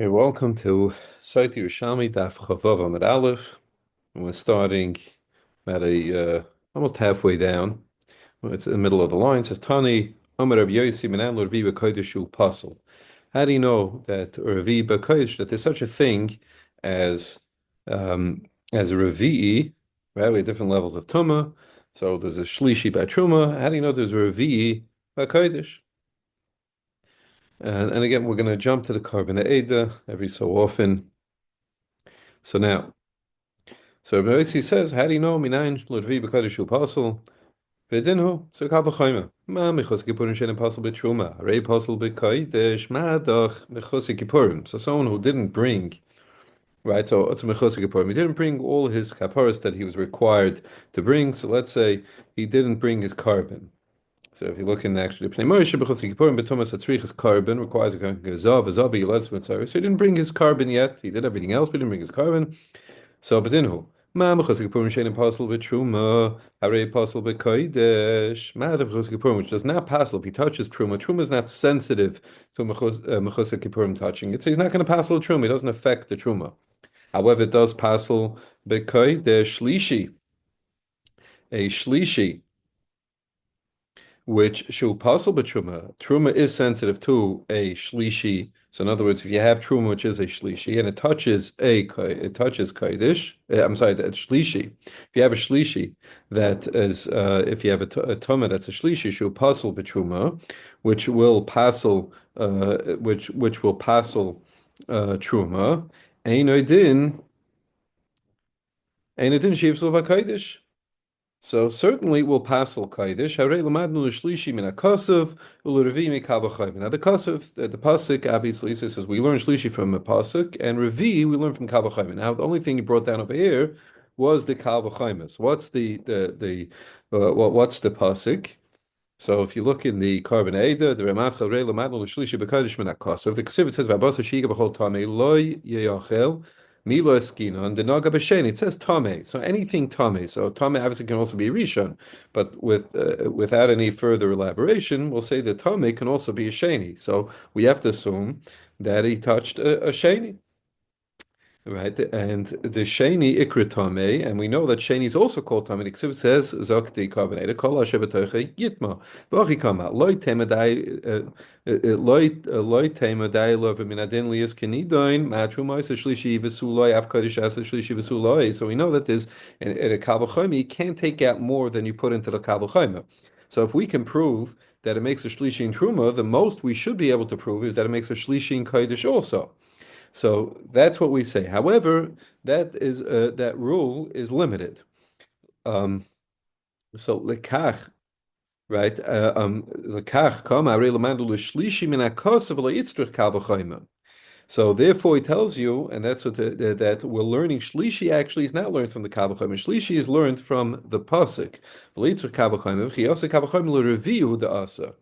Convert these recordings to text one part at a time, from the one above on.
Hey, welcome to Sotah Yerushalmi Daf Chavav Amud Aleph. And we're starting at a almost halfway down. Well, it's in the middle of the line. It says Tani Amar Rabbi Yossi Minan L'Revi B'Kodesh Pasul. How do you know that Revi B'Kodesh, that there's such a thing as um, as a Revi'i, right? We have different levels of Tumah. So there's a Shlishi by Truma. How do you know there's a Revi'i B'Kodesh? And again, we're going to jump to the Carbon Eda every so often. So now, so Rabbi Yossi says, how do you know minayin l'rvi b'kodesh u'pasul? V'edinhu, so kal v'choyma. Ma michos kippurim she'en pasul b'truma. Harei pasul b'kodesh, ma doch michos kippurim. So someone who didn't bring, right, so it's michos kippurim. He didn't bring all his kapparas that he was required to bring. So let's say he didn't bring his carbon. So if you look in actually Pnei Moshe b'chutz kippurim b'tumas atzrichas carbon requires a gazav, a yilatz mitzvah. So he didn't bring his carbon yet. He did everything else, but he didn't bring his carbon. So, but then who? Ma mechus kipurim shein apostle b'truma, harei apostle b'kodesh. Ma the mechus kipurim, which does not passel if he touches truma. Truma is not sensitive to mechus kipurim touching it, so he's not going to passel truma. It doesn't affect the truma. However, it does passel b'kodesh shlishi, a shlishi which shul pasal b'truma. Truma is sensitive to a shlishi. So in other words, if you have truma, which is a shlishi, and it touches kaidish. I'm sorry, that shlishi. If you have a shlishi that is, if you have a tuma that's a shlishi, shul pasal b'truma, which will pasal, which will pasal truma. Einoidin shivsul b'kaidish. So certainly we'll pass al kaidish. Harei lamadnu l'shlishi min hakasav u'l'revi mikav v'chayim. Now the kasav, the pasuk obviously says we learn shlishi from a pasuk, and revi we learn from kav v'chayim. Now the only thing he brought down over here was the kav v'chayim. What's what's the pasuk? So if you look in the Carbon Eda, the Ramat Chalrei Lamadnu l'shlishi b'kadosh min hakasav. The Ksiv it says v'abasa shiga b'chol tamei loy yeyachel. Milo eskinon the naga b'sheni. It says tame, so anything tame. So tame obviously can also be rishon, but without any further elaboration, we'll say that tame can also be a sheni. So we have to assume that he touched a sheni. Right, and the sheni ikra tamei, and we know that sheni is also called tamei. The Ksiv says zakti carbonated kol hashebetoche yitma v'achikama loy temadai loy temadai lov minadin lias kenidoin matru ma'aser shlishi v'suloi avkadish aser shlishi v'suloi. So we know that there's in a kavachayim you can't take out more than you put into the kavachayim. So if we can prove that it makes a shlishi in truma, the most we should be able to prove is that it makes a shlishi in kodesh also. So that's what we say. However, that rule is limited. So lekach, right? Lekach kama arei lamandu l'shlishi min hakosav le'itzrich kal v'chayma. So therefore, he tells you, and that's what that we're learning. Shlishi actually is not learned from the Kal V'chayim. Shlishi is learned from the pasuk. V'leitzur Kal V'chayim v'chiyasa Kal V'chayim l'reviu da'asa.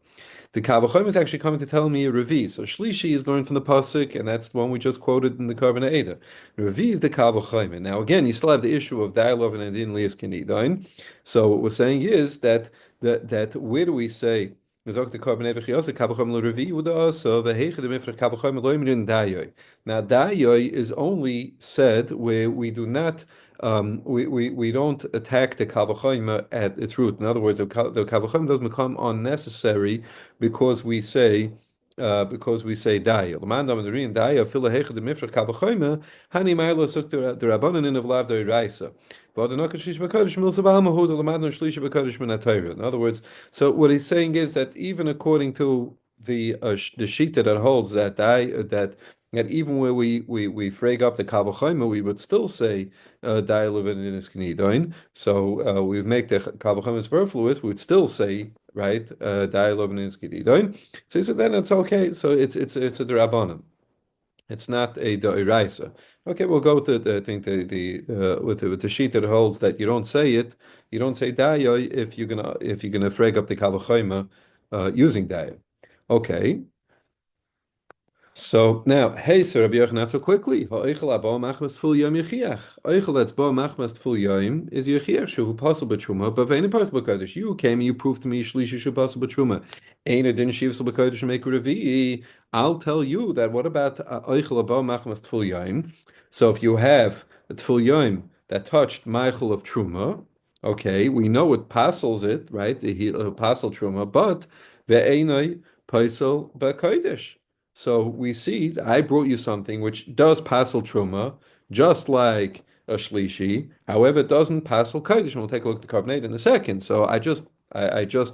The Kavachim is actually coming to tell me a Revi. So Shlishi is learned from the Pasuk, and that's the one we just quoted in the Carbon Eda. Revi is the Kavachim. Now, again, you still have the issue of dialogue and Adin Lias Kenidain. So what we're saying is that where do we say now, dayoy is only said where we do not we don't attack the kavachayim at its root. In other words, the kavachayim doesn't become unnecessary because we say dayo. L'mandam the dayo fila hecha the mifrach kavachayim hani ma'ila suk the rabbanan of lav doiraisa. In other words, so what he's saying is that even according to the shita that holds that even where we frag up the kavachayma, we would still say dialovin in his knidoin. So we make the kavachayma superfluous. We would still say right dialovin in his knidoin. So he said then it's okay. So it's a drabanan. It's not a da'iraisa. Okay, we'll go with the I think with the sheet that holds that you don't say it, you don't say daya if you're gonna frag up the kavachayma using daya. Okay, So now, hey, sir, Rabbi Yochanan, not so quickly. Ha'oichel haba machmas tful yom yechiach. Oichel that's ba machmas tful yom is yechiach shu possible b'truma, but ve'ena possible b'kodesh. You came and you proved to me shlishi shu possible b'truma. Eina din shivsel b'kodesh make revi. I'll tell you that. What about oichel haba machmas tful yom? So if you have a tful yom that touched Michael of truma, okay, we know it passes it, right? The passel truma, but ve'enai paisel b'kodesh. So we see I brought you something which does passel truma, just like a shlishi. However, it doesn't passel kodesh. And we'll take a look at the carbonate in a second. So I just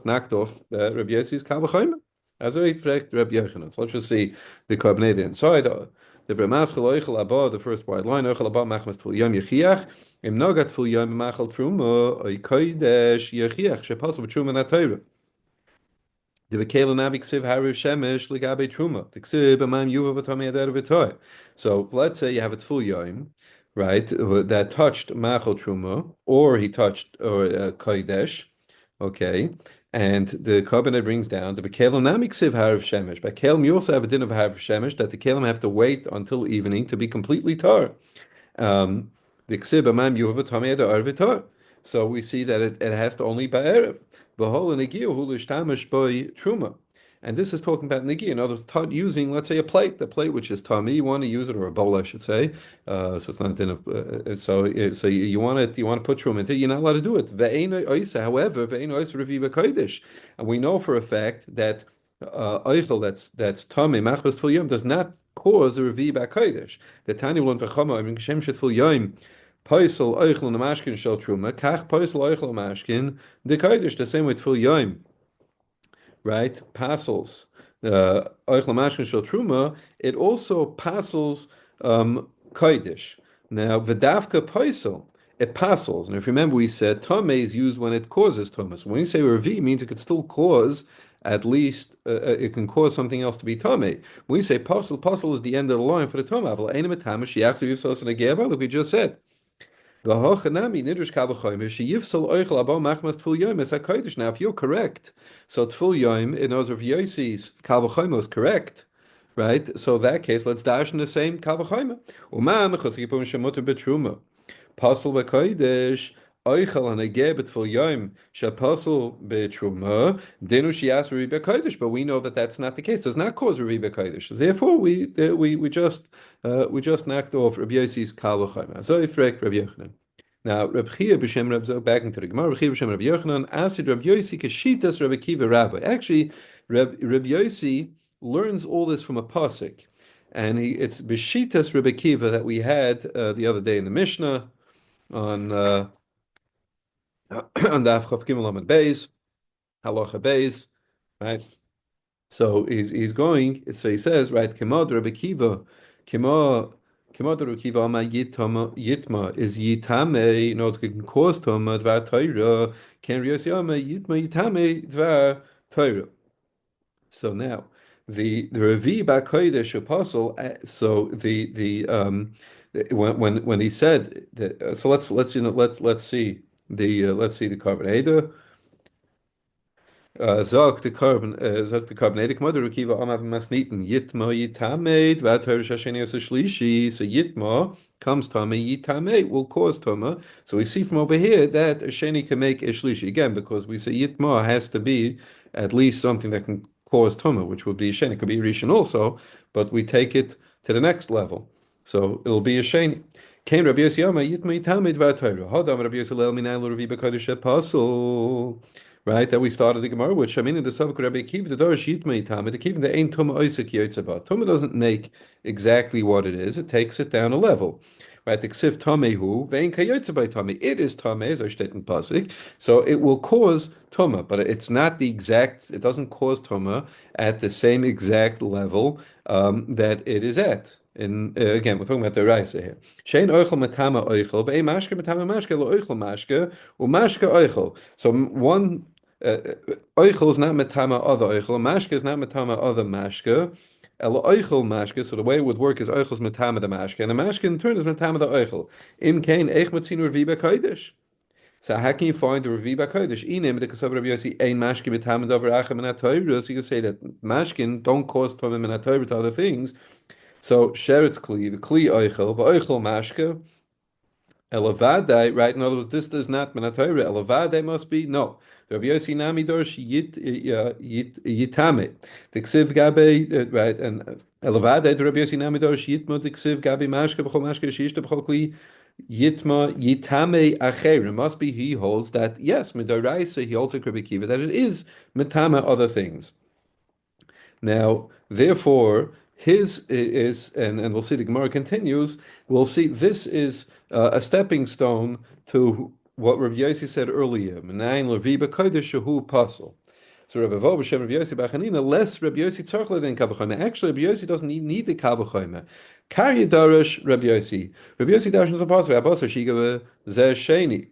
knocked off Rabbi Yossi's kavachayim. As I fragt Rabbi Yochanan. So let's just see the carbonate inside. The Vramaschel Oichel Abba, the first wide line, Oichel Abba Machmas Tful Yom Yechiach, Im Nogat Tful Yom Machal Truma, Oy Kodesh Yechiach, Shepasul B'Truma Natayra. The Bekele Navi Ksiv Hariv Shemesh Ligabe Truma. The Ksiv Amam Yuva V'Tomei Adar V'Toy. So let's say you have a full Yom, right, that touched Machal Truma, or he touched or Kodesh, okay, and the covenant brings down the Bekele Navi Ksiv Hariv Shemesh. By Kelem, you also have a din of Hariv Shemesh that the Kelem have to wait until evening to be completely tar. Um, the ksib amam yuva tamei arvitar. So we see that it has to only ba'erev. V'hol negiu hu l'shtamish by truma. And this is talking about negi. In other words, using, let's say, the plate which is tami, you want to use it, or a bowl, I should say. So it's not din of, so you want it, you want to put truma into it. You're not allowed to do it. Ve'eino oisa, however, ve'eino oisa revi b'kodesh. And we know for a fact that Eichel that's tummy machbas tful yom does not cause a revi b'kodesh. The tani will v'chama in geshem shetful yom poisel eichel and mashkin shel truma kach poisel eichel mashkin the kodesh the same way tful yom, right? Passels eichel mashkin shel truma. It also passels kodesh. Now v'davka poisel. It passels, and if you remember, we said tame is used when it causes tumas. When we say revi, it means it could still cause at least it can cause something else to be tame. When we say posel is the end of the line for the tama. Like we just said. Now, if you're correct, so tful yom in those of Yossi's kavachayim is correct, right? So in that case, let's dash in the same kavachayim. Pasal b'kodesh oichel hanegeh b'tful yom shapasal b'truma denu shias revi b'kodesh. But we know that that's not the case. It does not cause revi b'kodesh. Therefore, we just knocked off Rabbi Yossi's kal v'chayim. So ifrek Rabbi Yochanan. Now, Rabbi Chia b'shem Rabbi Zog, back into the Gemara. Rabbi Chia b'shem Rabbi Yochanan asked Rabbi Yossi keshitas Rabbi Kiva Rabbi. Actually, Rabbi Yossi learns all this from a pasuk, and it's b'shitas Rabbi Kiva that we had the other day in the Mishnah on on Daf Chav Gimel Amud Beis, Halacha Beis, right? So he's going. So he says, right? Kemod Rabbi Kiva, Kemod Rabbi Kiva Ama Yitma is Yitame. No, it's can cause Tama Dvar Torah. Ken Rios Yama Yitma Yitame Dvar Torah. So now the Revi Bakodesh Apostle. So when he said that, so let's see the carbon. Sagt the carbonated mother Kiva Amav Masniten Yitma Yitamed Vatar Shasheni Shlishi. So Yitma comes Tama Yitamed will cause Tama. So we see from over here that a Sheni can make a Shlishi again because we say Yitma has to be at least something that can cause Tama, which would be a Sheni. It could be a Rishon also, but we take it to the next level. So it'll be a Sheni. Came Rabbi Yossi Yama Yitma Yitamed Vatar. Hodam Rabbi Yossi Lel Minan Ravi Bakadosh Pasul. Right, that we started the Gemara, which I mean in the Savuk Rabbi Kiv, the Dor Shit Meitam, the Kiv, the Ein Tuma Isaac Yotzabah. Tuma doesn't make exactly what it is, it takes it down a level. Right, the Ksiv Tamehu, Vein Kayotzabah Tame. It is Tame, as I state in Pasik, so it will cause Tuma, but it's not the exact, it doesn't cause Tuma at the same exact level that it is at. And again, we're talking about the Raisa here. Shein oichel matama oichel, ve'ei mashke matama mashke, lo oichel mashke, u mashke oichel. So one oichel is not matama other oichel, mashke is not matama other mashke, el oichel mashke. So the way it would work is oichel is matama the mashke, and the mashke in turn is matama the oichel. Im kain eich matzinu revi b'kodesh. So how can you find the Revi Bakodesh? Ine mit the Kasav Rabbi Yossi ein mashkin mit hamid over achem and atoyra. So you can say that mashkin don't cause tamim and atoyra to other things. So sheretz kli, the kli oichel, v'oichel mashke, elavadai, right? In other words, this does not menatayra. Elavadai must be no. Rabbi Yossi nami dorsh yitame. The ksiv gabe, right? And elavadai the Rabbi Yossi nami dorsh yitmo the ksiv gabe mashke v'chol mashke shishta v'chol kli yitma yitame acher. It must be he holds that yes, midoraisa he holds a Rabbi Kiva that it is mitama other things. Now, therefore, his is, and we'll see the Gemara continues, we'll see this is a stepping stone to what Rabbi Yossi said earlier, Menayin Levi B'Kodesh Shehu Pasal. So Rabbi Vo B'Shem Rabbi Yossi B'Chanina, less Rabbi Yossi tzarch than Kavachayma. Actually, Rabbi Yossi doesn't even need the Kavachayma. Karya Darash Rabbi Yossi. Rabbi Yossi Darash is a pasal. Abbas Shigava Zeh Sheni.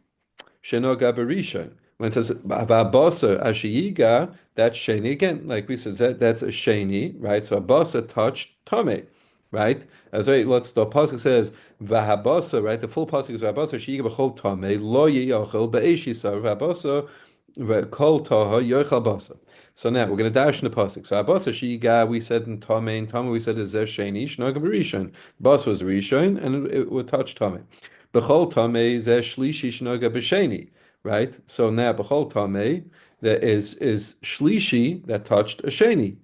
Shenoga Berisha. When it says Abasa Ashiyiga, that's Sheni again. Like we said, that's a Sheni, right? So Abasa touched Tame, right? As let's the pasuk says Vahabasa, right? The full pasuk is Vahabasa Ashiyiga B'chol Tame Lo Yiyachel Be'eshisa Vahabasa Kol Taha Yochel Basa. So now we're going to dash in the pasuk. So Abasa Ashiyiga we said in Tame we said is Sheni Shenoga Berishon. Bas was Rishon and it would touch Tame. B'chol Tamei zeh shlishi shnoga b'sheni, right? So now b'chol Tamei there is shlishi that touched a sheni.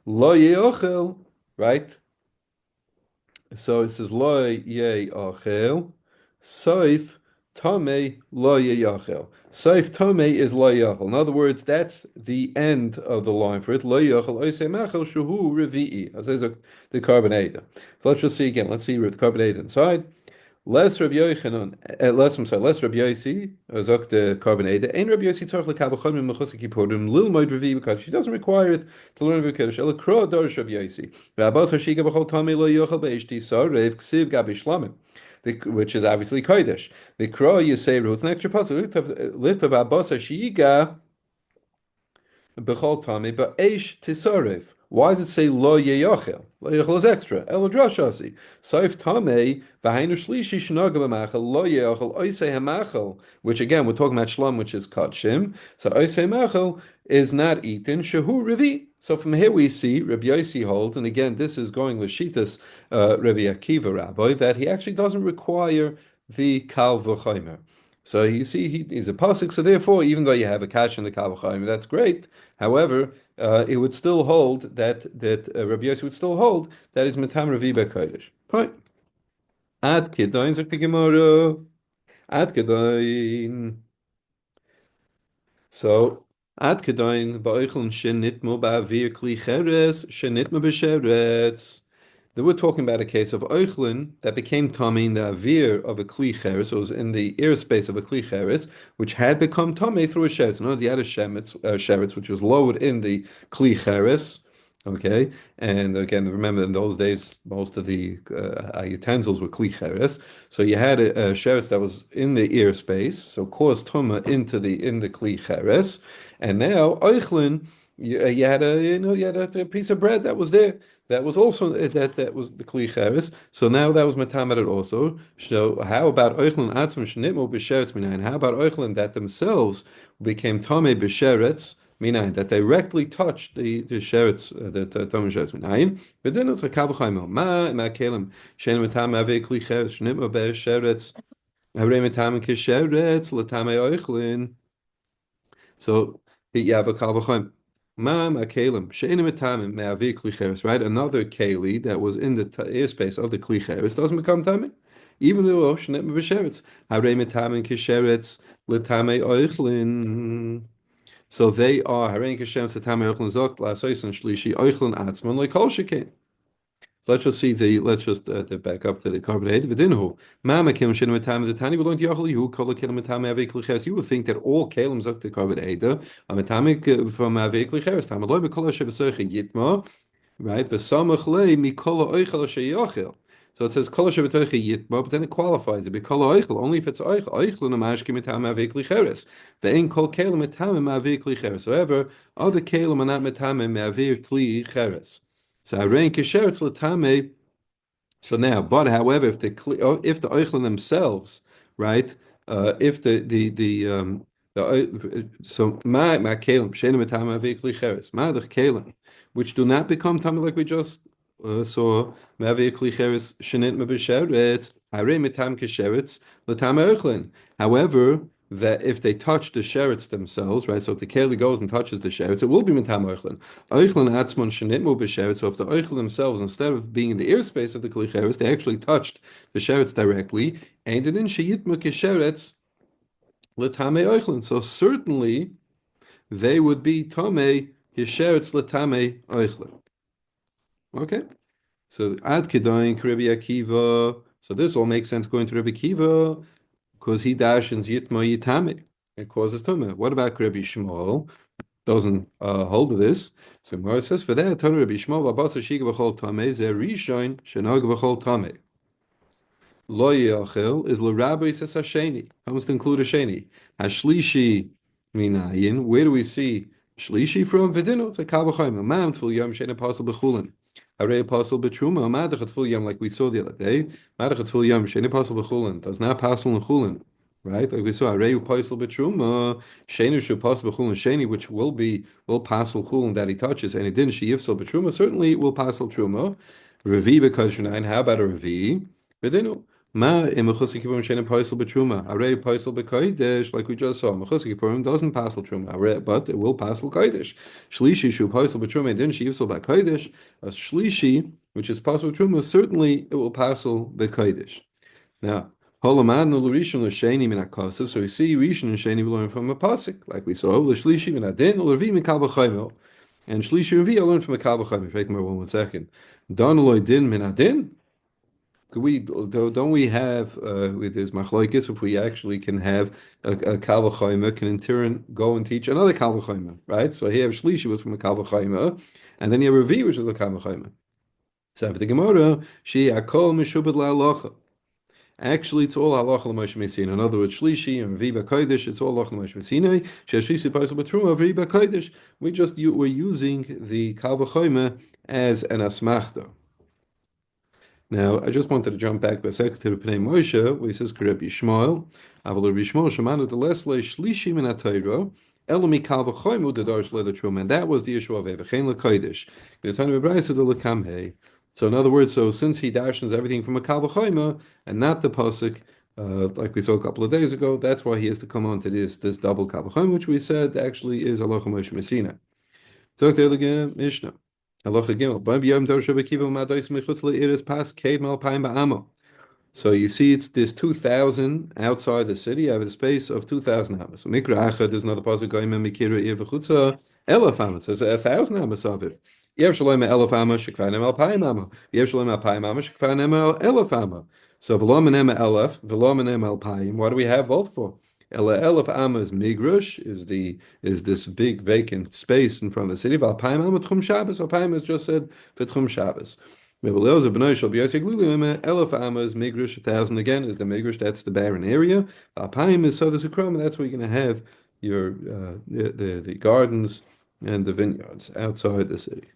Lo yeochel, right? So it says lo yeochel, soif Tamei lo yeochel. Soif Tamei is lo yeochel. In other words, that's the end of the line for it. Lo yeochel oisei machel shuhu revi'i. As is the carbonate. So let's just see again. Let's see the carbonate inside. Less Rabbi Yochanan, less Rabbi Yossi, Zok the carbonate. Ein Rabbi Yossi tzarich lekavachon min mechus kipurim lilmoid revi because she doesn't require it to learn v'kedush. Ela kro dorish Rabbi Yossi. Rabbas hashiga b'chol tamei lo yochel be'eshti sarev ksiv gabi shlamim, which is obviously kodesh. The kro yisei it's an extra puzzle. Lift of Abbas hashiga b'chol tamei ba'esh tisarev. Why does it say lo yeyachel? Lo yeyachel is extra. Elo drashasi. Saif tamei v'hainu shlishi shnaga b'machel lo yeyachel oisei hamachel. Which again we're talking about shlam, which is kachim. So oisei machel is not eaten. Shehu revi. So from here we see Rabbi Yossi holds, and again this is going l'shitas Rabbi Akiva Rabbi, that he actually doesn't require the kal v'chaymer. So you see, he's a pasuk. So therefore, even though you have a kash in the kal v'chaymer, that's great. However, it would still hold that Rabbi Yossi would still hold that is metam revi b'kodesh. Fine. Ad kedain zok the Gemara. Ad kedain. So ad kedain ba'oichlin shenitmu ba'avir kli cheres shenitmu b'sheretz. They were talking about a case of oichlin that became tummy in the avir of a kli cheres, so it was in the airspace of a kli cheres, which had become tummy through a sheretz. No, the other sheretz, which was lowered in the kli cheres. Okay, and again, remember in those days, most of the utensils were kli cheres. So you had a sheretz that was in the airspace, so caused tuma into the kli cheres, and now oichlin. You had a piece of bread that was there. That was also that was the kli cheres. So now that was matamed also. So how about oichlin atzim shenitmu b'sheretz minayin? How about oichlin that themselves became tamei b'sheretz minayin, that directly touched the sheretz, the tamei sheretz minayin? But then it's a kavachayim ma kelim shenim matam ave kli cheres shenitmu b'sheretz havrei matam kisheretz latamei oichlin. So you have a kavachayim. Right? Another keli that was in the airspace of the klicheres doesn't become tamei, even though shnet b'sheretz. Harei metamin kisheretz l'tamei oichlin. So they are harei kisheretz l'tamei oichlin zok la'asoyson shlishi oichlin atzmon le'kol shekein. So let's just back up to the carbonate. V'dinhu mama kelim shenim etam v'tani belong to yachol yehu kol kelim etam avei klicheres. You would think that all kelim zok the carbonate are etamik from avei klicheres. Tam aloy mikol shebesoiche yitma, right? V'samach lei mikol oichel sheyachel. So it says kol shebetoiche yitma, but then it qualifies it. Mikol oichel only if it's oichel. Oichel namashkim etam avei klicheres. Ve'en kol kelim etam avei klicheres. However, other kelim are not etam avei klicheres. So harein kisheretz l'tamei. So now, but however, if the oichlin themselves, right, if so my kalim shenim etama veikli cheres ma the kalim which do not become tama like we just saw ma veikli cheres shenit me b'sheretz harei mitam kesheretz l'tama erchlin. However, that if they touch the sherets themselves, right? So if the keli goes and touches the sherets, it will be mitam eichlin. Eichlin atzmon shenitmu b'sherets. So if the eichlin themselves, instead of being in the airspace of the kli cheres, they actually touched the sherets directly, and then sheyitmu kesheretz l'tamei eichlin. So certainly they would be tamei kesheretz l'tamei eichlin. Okay. So ad kedain Rabbi Akiva. So this all makes sense going to Rabbi Akiva because he dashens yitma yitame. It causes tumah. What about Rabbi Shmuel? Doesn't hold of this. So Gemara says for that, Tanu Rabbi Shmuel v'abasa shiga b'chol tameh ze rishon shenog b'chol tameh. Lo yachel is l'rabbi says hasheni. I must include a sheni. Hashlishi minayin. Where do we see shlishi from? V'dinu it's a kavachayim. Mam tful yom shein apostle b'chulin. Harei apostle b'truma. Madachat tful yom like we saw the other day. Madachat tful yom shein apostle b'chulin does not passel in chulin. Right, like we saw, Arei Paisel Betruma, Shenu should pass Bechulin Sheni, which will passel Chulin that he touches, and it didn't she Yifsel Betruma, certainly it will passel Truma. Revi Bekashinain, how about a Revi? Bedinu. Ma imachusik shena paisel betruma. Arei paisel bekaidesh, like we just saw. Machusik doesn't passel truma, but it will passel kaidesh. Shlishi shu paisel betruma, then she yivsel bekaidesh. A shlishi, which is passel truma, certainly it will passel bekaidesh. Now, Holamad no l'rishon l'sheni min hakasav. So we see rishon and sheni we learn from a pasuk, like we saw. L'shlishi min adin, l'revi min kal v'chayimel. And shlishi and revi I learned from a kal v'chayimel. Wait one second. Don loy din min adin. Don't we have with this machlokes if we actually can have a kal v'chayimel can in turn go and teach another kal v'chayimel, right? So here shlishi was from a kal v'chayimel, and then you have revi which was a kal v'chayimel. So for the Gemara, she akol mishubed la'alacha. Actually, it's all halacha l'moshe mesina. In other words, shlishi and revi b'kodesh, it's all halacha l'moshe mesina. Shlishi paisel b'truma revi b'kodesh. We're using the kal v'chayimel as an asmachta. Now, I just wanted to jump back a second to the Pnei Moshe, where he says, Rabbi Shmuel, Aval Rabbi Shmuel, Shemanu de Lesle, Shlishi min HaTorah, Elomi kal v'choymu de darsh le truma, and that was the issue of Evechein lekodesh. So in other words, so since he darshens everything from a kal v'choymu, and not the pasuk, like we saw a couple of days ago, that's why he has to come on to this double kal v'choymu, which we said actually is halacha Moshe Messina. Talk to the Mishnah. So you see, there's 2,000 outside the city. I have a space of 2,000 amas. So mikra achad, there's another pasuk going mikira ir v'chutza elef amas. There's 1,000 amas of it. Yev shalom elef amas shekvanem al payim amas. Yev shalom al payim amas shekvanem al elef amas. So v'lo menem elef, v'lo menem al payim. What do we have both for? Elef amas migrush is this big vacant space in front of the city. Valpaim am tchum Shabbos. Valpaim is just said for tchum Shabbos. Elef amas migrush 1,000 again is the migrush. That's the barren area. Valpaim is so there's a krum. That's where you're going to have your the gardens and the vineyards outside the city.